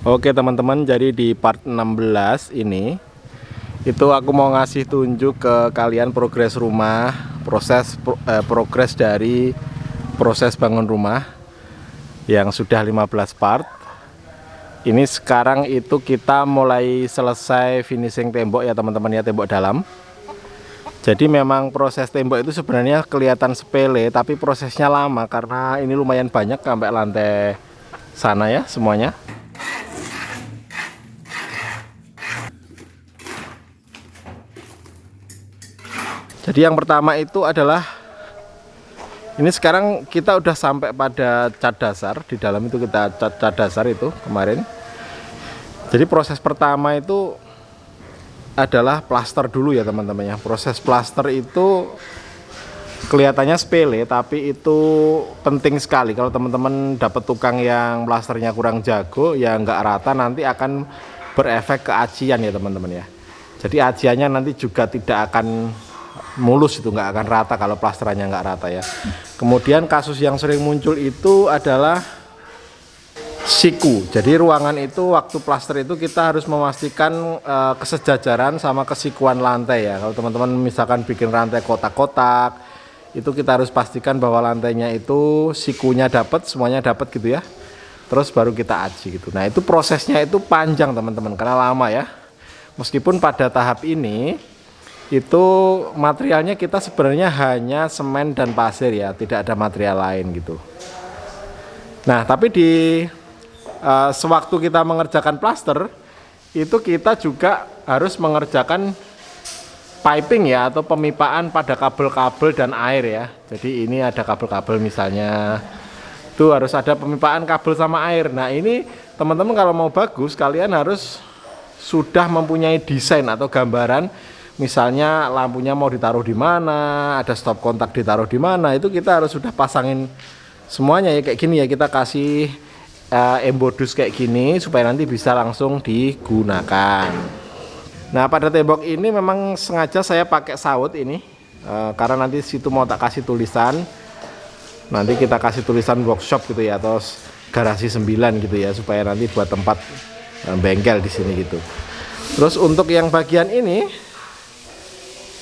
Oke teman-teman, jadi di part 16 ini itu aku mau ngasih tunjuk ke kalian progres rumah, progres dari proses bangun rumah yang sudah 15 part. Ini sekarang itu kita mulai selesai finishing tembok ya teman-teman ya, tembok dalam. Jadi memang proses tembok itu sebenarnya kelihatan sepele, tapi prosesnya lama karena ini lumayan banyak sampai lantai sana ya semuanya. Jadi yang pertama itu adalah ini sekarang kita udah sampai pada cat dasar. Di dalam itu kita cat dasar itu kemarin. Jadi proses pertama itu adalah plaster dulu ya teman-teman ya. Proses plaster itu kelihatannya sepele, tapi itu penting sekali. Kalau teman-teman dapat tukang yang plasternya kurang jago, ya nggak rata, nanti akan berefek ke acian ya teman-teman ya. Jadi aciannya nanti juga tidak akan mulus, itu nggak akan rata kalau plasterannya nggak rata ya. Kemudian kasus yang sering muncul itu adalah siku. Jadi ruangan itu waktu plaster itu kita harus memastikan kesejajaran sama kesikuan lantai ya. Kalau teman-teman misalkan bikin rantai kotak-kotak, itu kita harus pastikan bahwa lantainya itu sikunya dapat, semuanya dapat gitu ya. Terus baru kita aji gitu. Nah itu prosesnya itu panjang teman-teman karena lama ya. Meskipun pada tahap ini itu materialnya kita sebenarnya hanya semen dan pasir ya, tidak ada material lain gitu. Nah tapi di sewaktu kita mengerjakan plaster itu kita juga harus mengerjakan piping ya, atau pemipaan pada kabel-kabel dan air ya. Jadi ini ada kabel-kabel misalnya, itu harus ada pemipaan kabel sama air. Nah ini teman-teman kalau mau bagus kalian harus sudah mempunyai desain atau gambaran. Misalnya lampunya mau ditaruh di mana, ada stop kontak ditaruh di mana, itu kita harus sudah pasangin semuanya ya kayak gini ya. Kita kasih embodus kayak gini supaya nanti bisa langsung digunakan. Nah pada tembok ini memang sengaja saya pakai sawut ini karena nanti situ mau tak kasih tulisan. Nanti kita kasih tulisan workshop gitu ya, atau garasi 9 gitu ya, supaya nanti buat tempat bengkel di sini gitu. Terus untuk yang bagian ini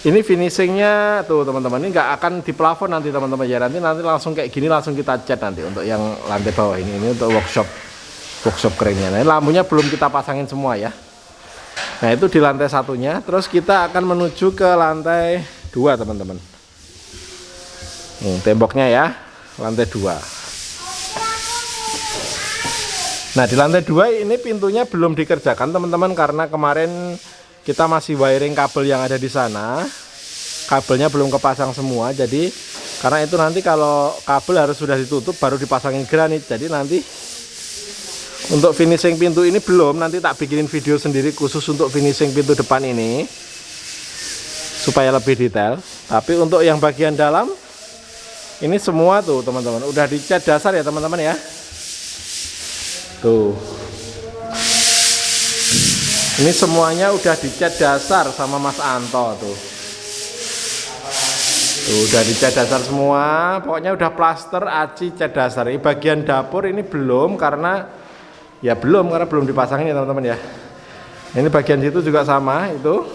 finishingnya tuh teman-teman, ini nggak akan di plafon nanti teman-teman ya, nanti langsung kayak gini langsung kita cat nanti untuk yang lantai bawah ini untuk workshop kerennya. Nah lampunya belum kita pasangin semua ya. Nah itu di lantai satunya. Terus kita akan menuju ke lantai 2 teman-teman. Temboknya ya, lantai 2. Nah di lantai 2 ini pintunya belum dikerjakan teman-teman, karena kemarin kita masih wiring kabel yang ada di sana, kabelnya belum kepasang semua. Jadi karena itu nanti kalau kabel harus sudah ditutup baru dipasangin granit. Jadi nanti untuk finishing pintu ini belum, nanti tak bikinin video sendiri khusus untuk finishing pintu depan ini supaya lebih detail. Tapi untuk yang bagian dalam ini semua tuh teman-teman udah dicat dasar ya teman-teman ya. Tuh. Ini semuanya udah dicat dasar sama Mas Anto tuh. Tuh udah dicat dasar semua, pokoknya udah plaster, aci, cat dasar. Ini bagian dapur ini belum karena belum dipasangin ya teman-teman ya. Ini bagian situ juga sama itu.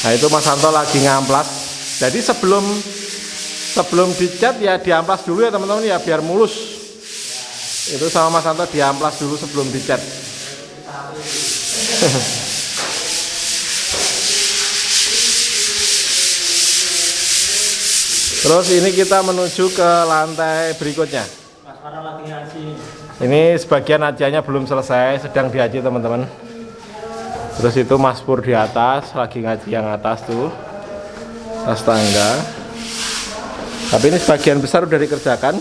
Nah itu Mas Anto lagi ngamplas. Jadi sebelum dicat ya diamplas dulu ya teman-teman ya, biar mulus. Itu sama Mas Anto diamplas dulu sebelum dicat. Terus ini kita menuju ke lantai berikutnya. Ini sebagian ajiannya belum selesai, sedang diaji teman-teman. Terus itu Mas Pur di atas lagi ngaji yang atas tuh, atas tangga. Tapi ini sebagian besar udah dikerjakan.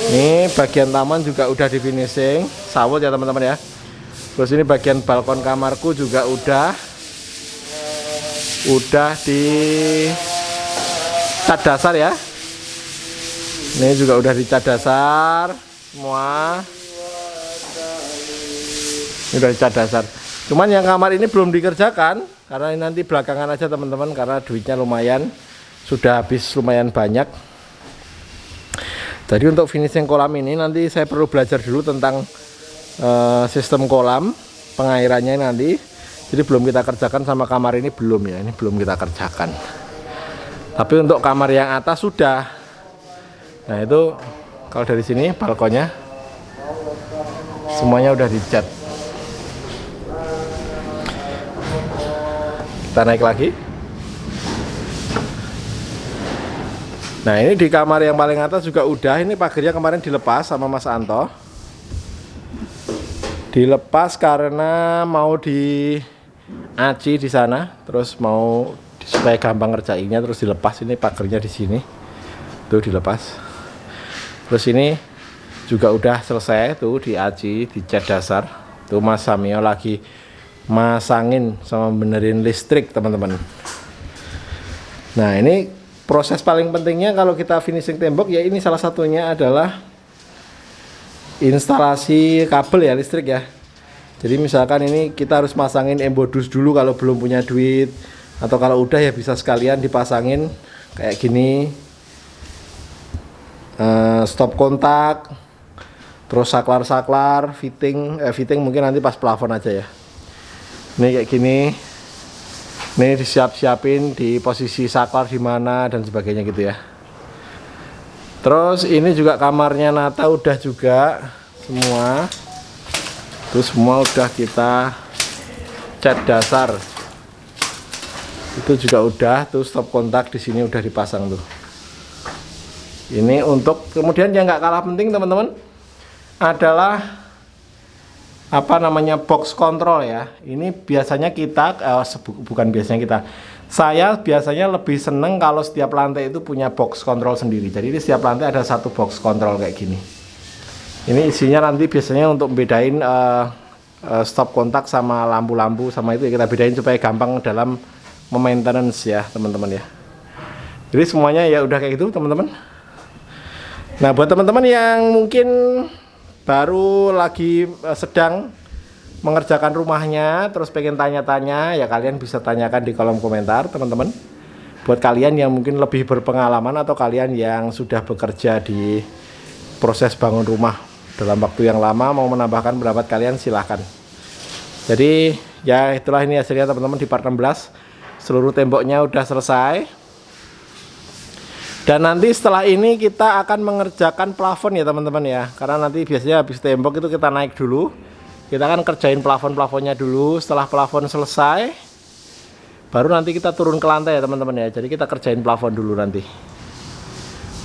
Ini bagian taman juga udah di finishing, sawut ya teman-teman ya. Terus ini bagian balkon kamarku juga udah di cat dasar ya. Ini juga udah dicat dasar semua. Ini udah dicat dasar. Cuman yang kamar ini belum dikerjakan karena ini nanti belakangan aja teman-teman, karena duitnya lumayan. sudah habis lumayan banyak. Jadi untuk finishing kolam ini nanti saya perlu belajar dulu tentang sistem kolam pengairannya nanti. Jadi belum kita kerjakan sama kamar ini, belum ya, ini belum kita kerjakan. Tapi untuk kamar yang atas sudah. Nah itu kalau dari sini balkonnya semuanya udah dicat. Kita naik lagi. Nah ini di kamar yang paling atas juga udah. Ini pagarnya kemarin dilepas sama Mas Anto. Dilepas karena mau di aci di sana, terus mau supaya gampang ngerjainnya, terus dilepas. Ini pagarnya di sini, tuh dilepas. Terus ini juga udah selesai tuh di aci, di cat dasar. Tuh Mas Samio lagi masangin sama benerin listrik teman-teman. Nah ini proses paling pentingnya kalau kita finishing tembok ya, ini salah satunya adalah instalasi kabel ya, listrik ya. Jadi misalkan ini kita harus masangin embodus dulu kalau belum punya duit, atau kalau udah ya bisa sekalian dipasangin kayak gini, stop kontak, terus saklar fitting mungkin nanti pas plafon aja ya. Ini kayak gini, ini disiapin di posisi saklar di mana dan sebagainya gitu ya. Terus ini juga kamarnya Nata udah juga semua. Terus semua udah kita cat dasar. Itu juga udah, tuh stop kontak di sini udah dipasang tuh. Ini untuk kemudian yang nggak kalah penting teman-teman adalah apa namanya, box control ya. Ini biasanya kita bukan biasanya kita, saya biasanya lebih seneng kalau setiap lantai itu punya box control sendiri. Jadi di setiap lantai ada satu box control kayak gini. Ini isinya nanti biasanya untuk bedain stop kontak sama lampu-lampu sama itu ya, kita bedain supaya gampang dalam maintenance ya teman-teman ya. Jadi semuanya ya udah kayak gitu teman-teman. Nah buat teman-teman yang mungkin baru lagi sedang mengerjakan rumahnya, terus pengen tanya-tanya ya, kalian bisa tanyakan di kolom komentar teman-teman. Buat kalian yang mungkin lebih berpengalaman atau kalian yang sudah bekerja di proses bangun rumah dalam waktu yang lama, mau menambahkan pendapat kalian silahkan. Jadi ya itulah ini hasilnya teman-teman di part 16. Seluruh temboknya udah selesai. Dan nanti setelah ini kita akan mengerjakan plafon ya teman-teman ya. Karena nanti biasanya habis tembok itu kita naik dulu. Kita akan kerjain plafon-plafonnya dulu. Setelah plafon selesai, baru nanti kita turun ke lantai ya teman-teman ya. Jadi kita kerjain plafon dulu nanti.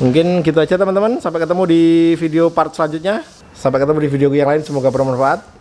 Mungkin gitu aja teman-teman. Sampai ketemu di video part selanjutnya. Sampai ketemu di video yang lain. Semoga bermanfaat.